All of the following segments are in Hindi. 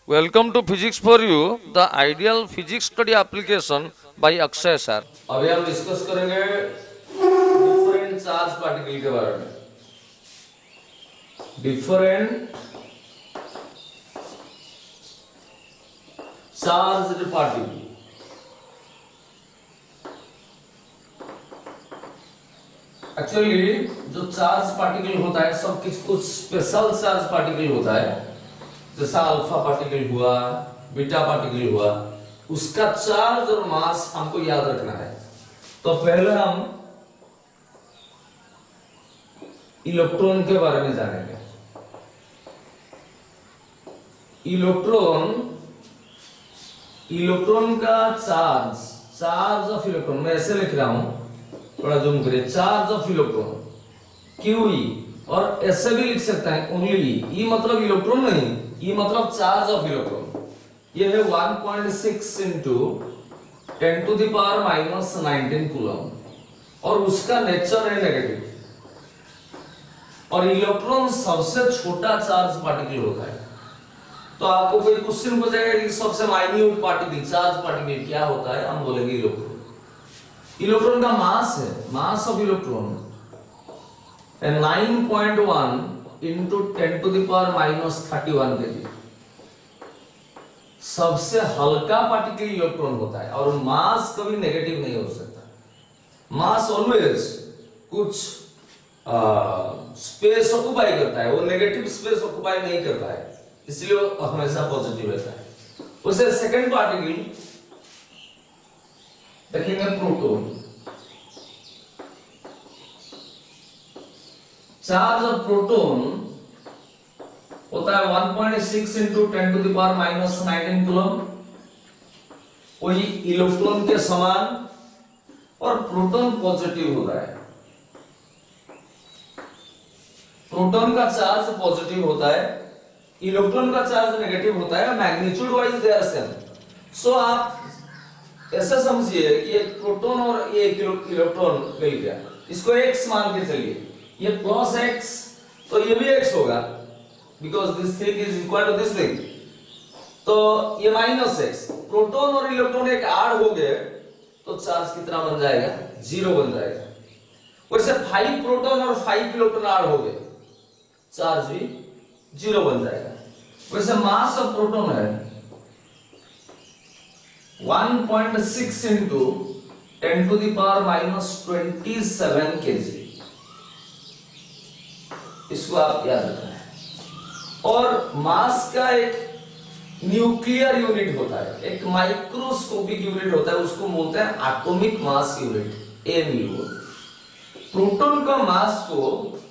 Welcome to Physics for You, the ideal physics study application by Akshay sir. अभी हम डिस्कस करेंगे डिफरेंट चार्ज पार्टिकल के बारे में। Different charged particle. एक्चुअली जो चार्ज पार्टिकल होता है सब कुछ स्पेशल चार्ज पार्टिकल होता है, जैसा अल्फा पार्टिकल हुआ, बीटा पार्टिकल हुआ, उसका चार्ज और मास हमको याद रखना है। तो पहले हम इलेक्ट्रॉन के बारे में जानेंगे। इलेक्ट्रॉन का चार्ज ऑफ इलेक्ट्रॉन, मैं ऐसे लिख रहा हूं, थोड़ा जूम करिए। चार्ज ऑफ इलेक्ट्रॉन QE, और ऐसे भी लिख सकता है ओनली E मतलब इलेक्ट्रॉन नहीं, E मतलब चार्ज ऑफ इलेक्ट्रॉन। ये है 1.6 into 10 to the power minus 19 coulomb, और उसका नेचर है नेगेटिव। और इलेक्ट्रॉन सबसे छोटा चार्ज पार्टिकल होता है। तो आपको कोई क्वेश्चन पूछेगा कि सबसे माइन्यूट पार्टिकल, चार्ज पार्टिकल क्या होता है, हम बोलेंगे इलेक्ट्रॉन। इलेक्ट्रॉन का मास है, mass of electron 9.1 into 10 to the power minus 31 kg। सबसे हल्का पार्टिकल इलेक्ट्रॉन होता है, और मास कभी नेगेटिव नहीं हो सकता। मास ऑलवेज कुछ स्पेस ऑक्युपाई करता है, वो नेगेटिव स्पेस ऑक्युपाई नहीं करता है, इसलिए वो हमेशा पॉजिटिव रहता है। उसे सेकंड पार्टिकल देखेंगे, प्रोटॉन। चार्ज ऑफ प्रोटॉन होता है 1.6 into 10 to the power minus 19 coulomb, वही इलेक्ट्रॉन के समान, और प्रोटॉन पॉजिटिव होता है। प्रोटॉन का चार्ज पॉजिटिव होता है, इलेक्ट्रॉन का चार्ज नेगेटिव होता है। Magnitude wise they are same. So आप ऐसा समझिए कि एक प्रोटॉन और एक इलेक्ट्रॉन मिल गया, इसको x मान के चलिए, ये प्लस x, तो ये भी x होगा, because this thing is equal to this thing, तो ये माइनस x। प्रोटॉन और इलेक्ट्रॉन एक ऐड हो गए तो चार्ज कितना बन जाएगा, 0 बन जाएगा। वैसे 5 प्रोटॉन और 5 इलेक्ट्रॉन ऐड हो गए, चार्ज भी 0 बन जाएगा। वैसे मास ऑफ प्रोटॉन है 1.6 into 10 to the power minus 27 kg। इसको आप याद रखना है। और मास का एक न्यूक्लियर यूनिट होता है, एक माइक्रोस्कोपिक यूनिट होता है, उसको बोलते हैं atomic mass unit, AMU। Proton का मास को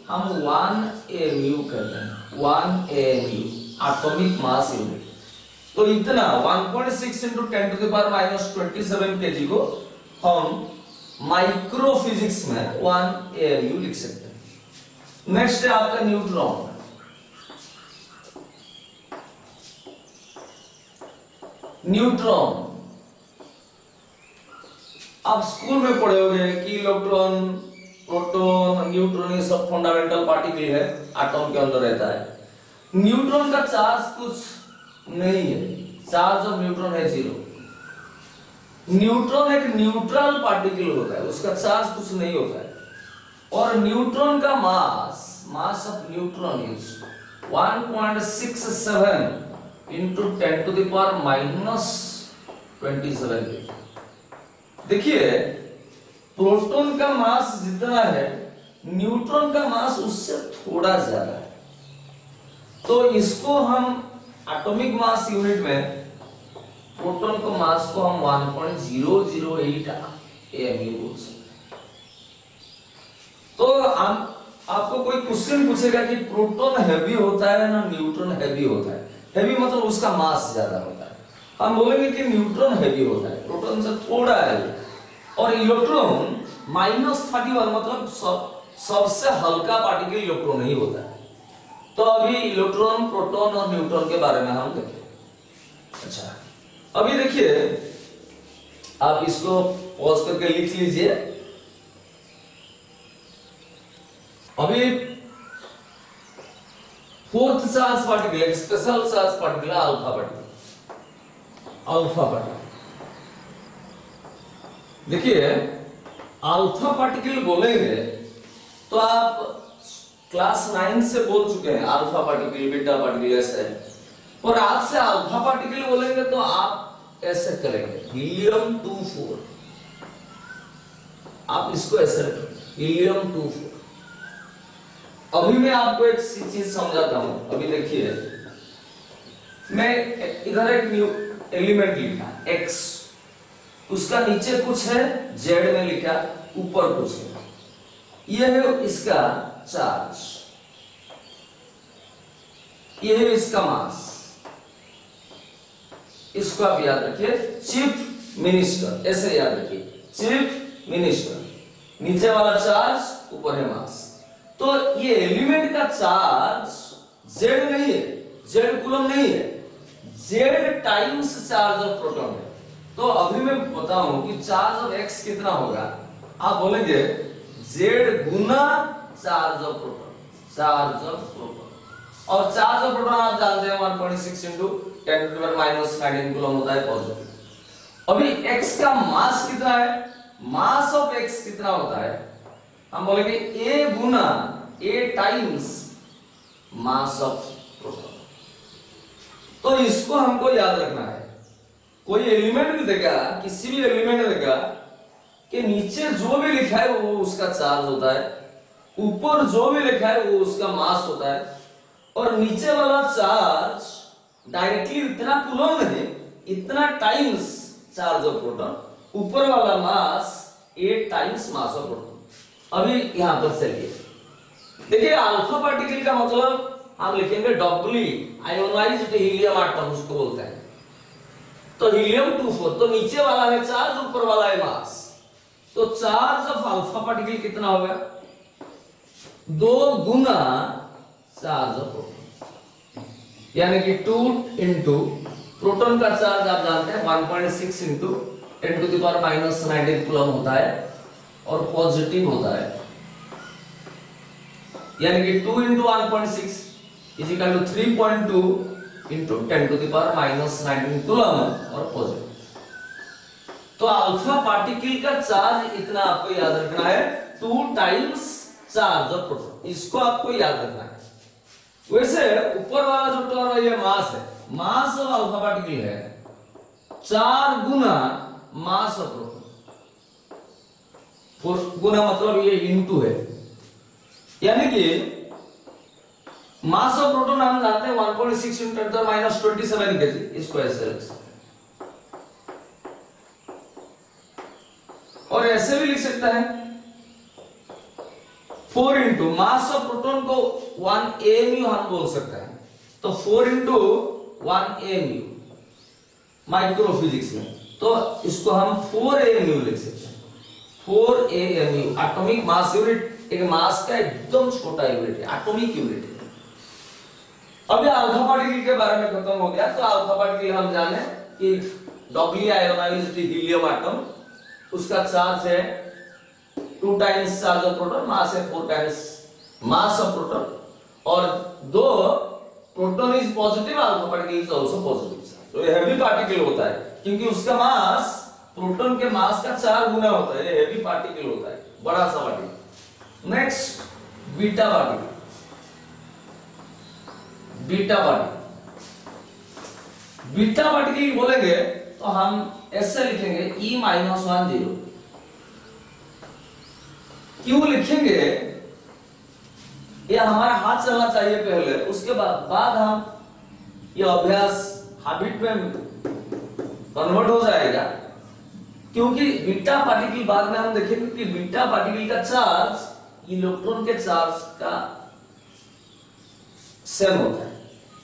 हम 1 AMU कहते हैं, 1 AMU, एटॉमिक मास यूनिट। तो इतना 1.6 into 10 to the power minus 27 kg को हम माइक्रोफिजिक्स में 1 AMU लिख सकते हैं। नेक्स्ट है आपका न्यूट्रॉन। न्यूट्रॉन आप स्कूल में पढ़े होंगे कि इलेक्ट्रॉन, प्रोटॉन, न्यूट्रॉन ये सब फंडामेंटल पार्टिकल है, एटॉम के अंदर रहता है। न्यूट्रॉन का चार्ज कुछ नहीं है, चार्ज ऑफ न्यूट्रॉन है 0। न्यूट्रॉन एक न्यूट्रल पार्टिकल होता है, उसका चार्ज कुछ नहीं होता है। और न्यूट्रॉन का mass of neutron is 1.67 into 10 to the power minus 27। देखिए, प्रोटॉन का मास जितना है, न्यूट्रॉन का मास उससे थोड़ा ज्यादा है। तो इसको हम एटॉमिक मास यूनिट में प्रोटॉन को मास को हम 1.008 AMU बोल सकते हैं। तो आपको कोई क्वेश्चन पूछेगा कि प्रोटॉन हैवी होता है ना न्यूट्रॉन हैवी होता है। हैवी मतलब उसका मास ज्यादा होता है, हम बोलेंगे कि न्यूट्रॉन हैवी होता है, प्रोटॉन से थोड़ा हैवी। और इलेक्ट्रॉन -31 मतलब सबसे हल्का पार्टिकल इलेक्ट्रॉन ही होता है। तो अभी इलेक्ट्रॉन, प्रोटॉन और न्यूट्रॉन के बारे में हम देखें। अच्छा, अभी देखिए, आप इसको पॉज करके लिख लीजिए। अभी fourth charge particle, special charge particle alpha particle. Alpha particle. देखिए अल्फा पार्टिकल बोलेंगे तो आप क्लास 9 से बोल चुके हैं अल्फा पार्टिकल बीटा पार्टिकल ऐसे है, और आज से अल्फा पार्टिकल बोलेंगे तो आप ऐसे करेंगे हीलियम 24, आप इसको ऐसे रखें हीलियम 24। अभी मैं आपको एक चीज समझाता हूं। अभी देखिए मैं इधर एक न्यू एलिमेंट लिखा x, उसका नीचे कुछ है z में लिखा, ऊपर कुछ है, यह है इसका चार्ज, यह है इसका मास। इसको आप याद रखिए चीफ मिनिस्टर, ऐसे याद रखिए चीफ मिनिस्टर, नीचे वाला चार्ज ऊपर है मास। तो ये एलिमेंट का चार्ज z नहीं है, z कूलम नहीं है, z times charge of proton है। तो अभी मैं बताऊं कि चार्ज ऑफ x कितना होगा, आप बोलेंगे z Guna charge of proton, charge of proton. और चार्ज ऑफ प्रोटॉन आप जानते हैं 1.6 into 10 to the power minus 19 coulomb होता है पॉजिटिव। अभी x का मास कितना है, मास ऑफ x कितना होता है, हम बोलेंगे a Guna a times mass of proton. तो इसको हमको याद रखना है। कोई एलिमेंट भी देगा, किसी भी एलिमेंट देगा कि नीचे जो भी लिखा है वो उसका चार्ज होता है, ऊपर जो भी लिखा है वो उसका मास होता है, और नीचे वाला चार्ज डायरेक्टली इतना कूलम नहीं, इतना टाइम्स चार्ज ऑफ प्रोटॉन, ऊपर वाला मास 8 टाइम्स मास ऑफ प्रोटॉन। अभी यहां पर चलिए देखिए अल्फा पार्टिकल का मतलब हम लिखेंगे डबली आयोनाइज्ड हीलियम एटम, उसको बोलते हैं। तो हीलियम 24, तो नीचे वाला है चार्ज, ऊपर वाला है मास। तो चार्ज ऑफ अल्फा पार्टिकल कितना होगा, 2 गुना चार्ज ऑफ प्रोटॉन, यानी कि 2 इंटू प्रोटॉन का चार्ज आप जानते हैं 1.6 into 10 to the power minus 19 coulomb होता है, और पॉजिटिव होता है, यानी कि 2 into 1.6 is equal to 3.2 into 10 to the power minus 19 coulomb और पॉजिटिव। तो अल्फा पार्टिकल का चार्ज इतना आपको याद रखना है, 2 टाइम्स चार्ज ऑफ प्रोटॉन, इसको आपको याद रखना है। वैसे ऊपर वाला जो टर्म है ये मास है, मास ऑफ अल्फा पार्टिकल है 4 गुना मास ऑफ प्रोटॉन। 4 गुना मतलब ये इनटू है, यानी कि मास ऑफ प्रोटॉन हम जानते हैं 1.6 into 10 to the minus 27 KG, इसको ऐसे लिख सकते हैं, और ऐसे भी लिख सकता है 4 इंटू मास ऑफ प्रोटॉन को 1 AMU हम बोल सकते हैं। तो 4 इंटू 1 AMU माइक्रोफिजिक्स में, तो इसको हम 4 AMU लिख सकते हैं। 4 AMU एटॉमिक मास यूनिट, एक मास का एकदम छोटा यूनिट है, एटॉमिक यूनिट है। अब अल्फा पार्टिकल के बारे में खत्म हो गया। तो अल्फा पार्टिकल हम जाने कि डबली आयोनाइज्ड हीलियम एटम, उसका चार्ज है 2 टाइम्स चार्ज ऑफ प्रोटॉन, मास है 4 टाइम्स मास ऑफ प्रोटॉन, और 2 proton is positive, alpha particle is also positive. तो ये हेवी पार्टिकल होता है क्योंकि उसका मास प्रोटॉन के मास का 4 गुना होता है, ये हेवी पार्टिकल होता है, बड़ा सा particle. Next beta particle, beta particle, beta particle बोलेंगे तो हम ऐसे लिखेंगे E-10। क्यों लिखेंगे, ये हमारा हाथ चलना चाहिए पहले, उसके बाद हम ये अभ्यास हैबिट में कन्वर्ट हो जाएगा। क्योंकि बीटा पार्टिकल बाद में हम देखेंगे कि बीटा पार्टिकल का चार्ज इलेक्ट्रॉन के चार्ज का सेम होता है,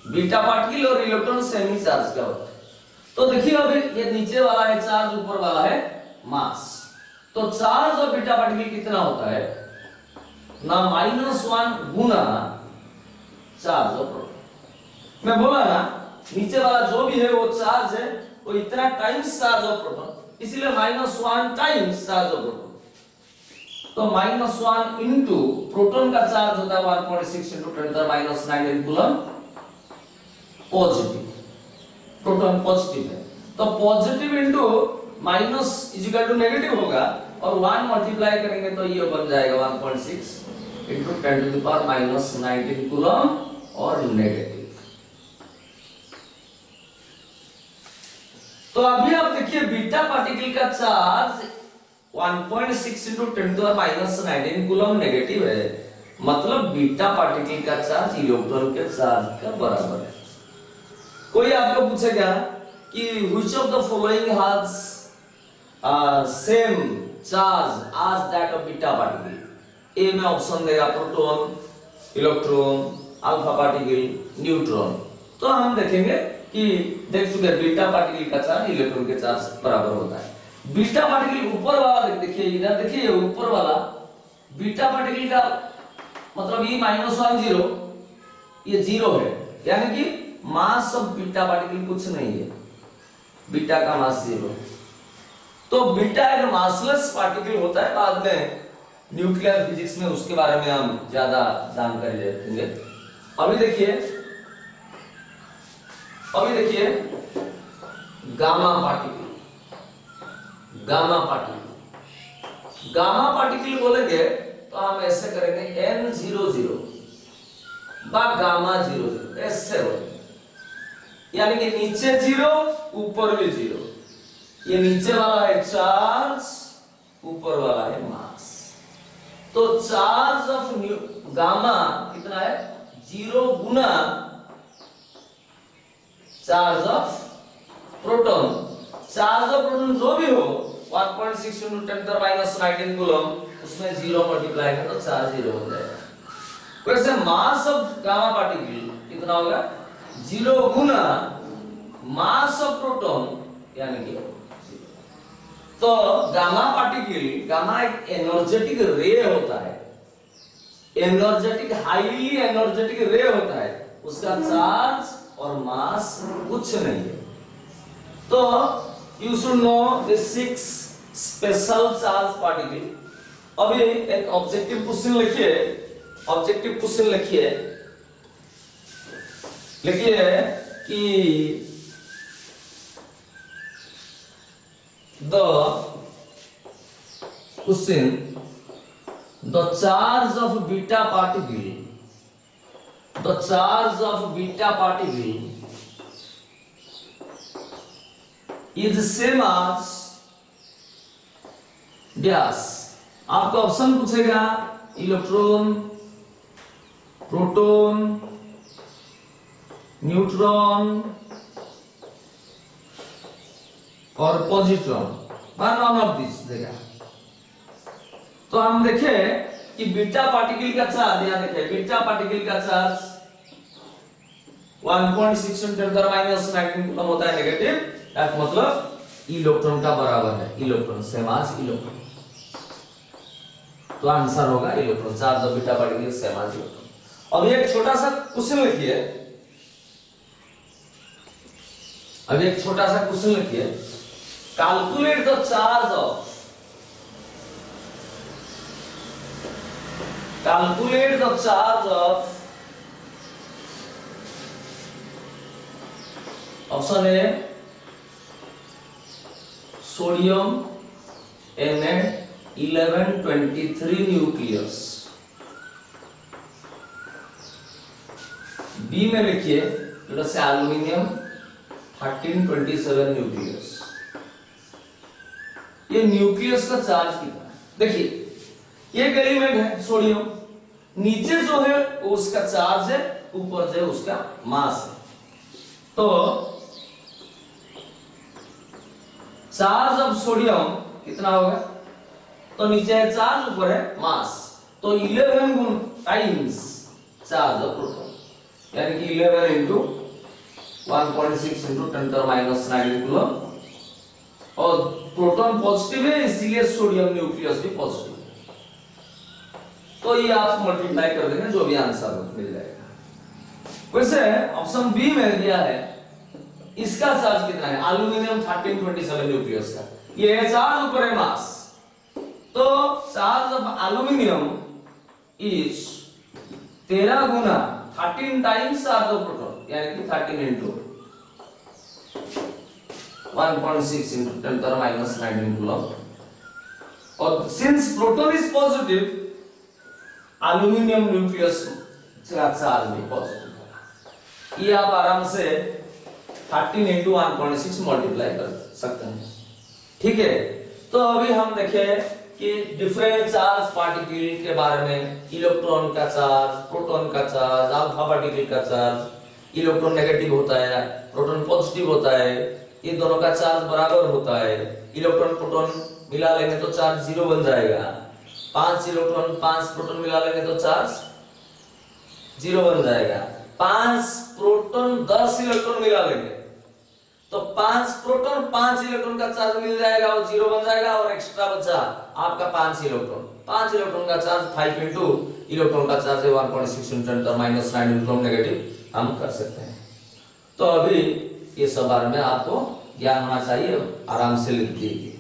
बीटा पार्टिकल और इलेक्ट्रॉन सेम ही चार्ज का होता है। तो देखिए अभी ये नीचे वाला है चार्ज, ऊपर वाला है मास। तो चार्ज ऑफ बीटा पार्टिकल कितना होता है ना, -1 गुना चार्ज ऑफ प्रोटॉन। मैं बोला ना नीचे वाला जो भी है वो चार्ज है, वो इतना टाइम्स चार्ज ऑफ प्रोटॉन, इसलिए -1 टाइम्स चार्ज ऑफ प्रोटॉन। तो -1 इंटू प्रोटॉन का चार्ज होता है 1.6 into 10 to the minus 19 coulomb, positive, proton positive है। तो positive into minus is equal to negative होगा और 1 मल्टीप्लाई करेंगे तो ये बन जाएगा 1.6 into 10 to the power minus 19 coulomb और नेगेटिव। तो अभी आप देखिए बीटा पार्टिकल का charge 1.6 into 10 to the power minus 19 coulomb negative है, मतलब बीटा पार्टिकल का चार्ज इलेक्ट्रॉन के चार्ज का बराबर है। कोई आपको पूछेगा कि which of the following has same charge as that of beta particle? ए में ऑप्शन देगा proton, electron, alpha particle, neutron. तो हम देखेंगे कि देख चुके बीटा पार्टिकल का चार्ज इलेक्ट्रॉन के चार्ज बराबर होता है। बीटा पार्टिकल ऊपर वाला देखिए, इधर देखिए ऊपर वाला बीटा पार्टिकल का मतलब ये -1 0 ये 0 है, यानी कि मास ऑफ बीटा पार्टिकल कुछ नहीं है, बीटा का मास 0। तो बीटा एक मासलेस पार्टिकल होता है, बाद में न्यूक्लियर फिजिक्स में उसके बारे में हम ज्यादा जानकारी लेंगे। अभी देखिए गामा पार्टिकल, गामा पार्टिकल बोलेंगे तो हम ऐसे करेंगे n00 बा गामा 00 ऐसे बोलेंगे, यानी कि नीचे 0 ऊपर भी 0। ये नीचे वाला है चार्ज, ऊपर वाला है मास। तो चार्ज ऑफ गामा कितना है 0 गुना charge of proton. Charge of proton जो भी हो 1.6 into 10 to the minus 19 coulomb, उसमें 0 मल्टीप्लाई करें तो चार्ज 0 हो जाएगा। वैसे मास ऑफ गामा पार्टिकल कितना होगा 0 गुना मास ऑफ प्रोटॉन, यानी कि तो गामा पार्टिकल, गामा एक एनर्जेटिक रे होता है, एनर्जेटिक हाईली एनर्जेटिक रे होता है, उसका चार्ज और मास कुछ नहीं है। तो you should know the 6 special charge particle. अभी एक ऑब्जेक्टिव क्वेश्चन लिखिए, ऑब्जेक्टिव क्वेश्चन लिखिए कि the question, the charge of beta particle, the charge of beta particle is same as dash। आपको ऑप्शन पूछेगा इलेक्ट्रॉन, प्रोटॉन, न्यूट्रॉन और पॉजिट्रॉन, नॉन ऑफ दिस देगा। तो हम देखें कि बीटा पार्टिकल का चार्ज, यहां देखें बीटा पार्टिकल का चार्ज 1.6 × 10⁻⁹ कूलम होता है नेगेटिव, मतलब इलेक्ट्रॉन का बराबर है, इलेक्ट्रॉन सेम एज इलेक्ट्रॉन। तो आंसर होगा electron, charge of beta particle same as electron. अब एक छोटा सा क्वेश्चन लिखिए, अभी एक छोटा सा क्वेश्चन लिखिए, calculate the charge of, calculate the charge of, option A sodium Na1123 nucleus, B में लिखिए थोड़ा से एल्युमिनियम 1327 न्यूक्लियस। ये न्यूक्लियस का चार्ज कितना है? देखिए एक एलिमेंट है सोडियम, नीचे जो है वो उसका चार्ज है, ऊपर जो है उसका मास है। तो चार्ज ऑफ सोडियम कितना होगा? तो नीचे है चार्ज, ऊपर है मास, तो 11 गुण टाइम्स चार्ज ऑफ प्रोटॉन, यानी कि 11 इंटू 1.6 इंटू 10⁻⁹ कूलम। और प्रोटॉन पॉजिटिव है इसलिए सोडियम न्यूक्लियस भी पॉजिटिव है। तो ये आप मल्टीप्लाई कर देंगे, जो भी आंसर मिल जाएगा। वैसे ऑप्शन बी में दिया है इसका चार्ज कितना है, एल्युमिनियम 1327 न्यूक्लियस का, ये है चार्ज, ऊपर है मास। तो charge of aluminium is 13 Guna 13 times charge of proton, यानी कि 13 into 1.6 into 10 to the minus 19 coulomb। और since proton is positive, aluminium nucleus का चार्ज भी पॉजिटिव है। ये आप आराम से 13 into 1.6 मल्टीप्लाई कर सकते हैं। ठीक है, तो अभी हम देखें कि डिफरेंट चार्ज पार्टिकल के बारे में, इलेक्ट्रॉन का चार्ज, प्रोटॉन का चार्ज, अल्फा पार्टिकल का चार्ज। इलेक्ट्रॉन नेगेटिव होता है, प्रोटॉन पॉजिटिव होता है, ये दोनों का चार्ज बराबर होता है। इलेक्ट्रॉन प्रोटॉन मिला लेंगे तो चार्ज 0 बन जाएगा। 5 इलेक्ट्रॉन 5 प्रोटॉन मिला लेंगे तो चार्ज 0 बन जाएगा। 5 प्रोटॉन 10 इलेक्ट्रॉन मिला लेंगे तो 5 प्रोटॉन 5 इलेक्ट्रॉन का चार्ज मिल जाएगा और 0 बन जाएगा, और एक्स्ट्रा बचा आपका 5 इलेक्ट्रॉन। 5 इलेक्ट्रॉन का चार्ज 5 इंटू इलेक्ट्रॉन का चार्ज है 1.6 × 10⁻9 इलेक्ट्रॉन नेगेटिव हम कर सकते हैं। तो अभी ये सब बारे में आपको ज्ञान होना चाहिए, आराम से लिख दीजिए।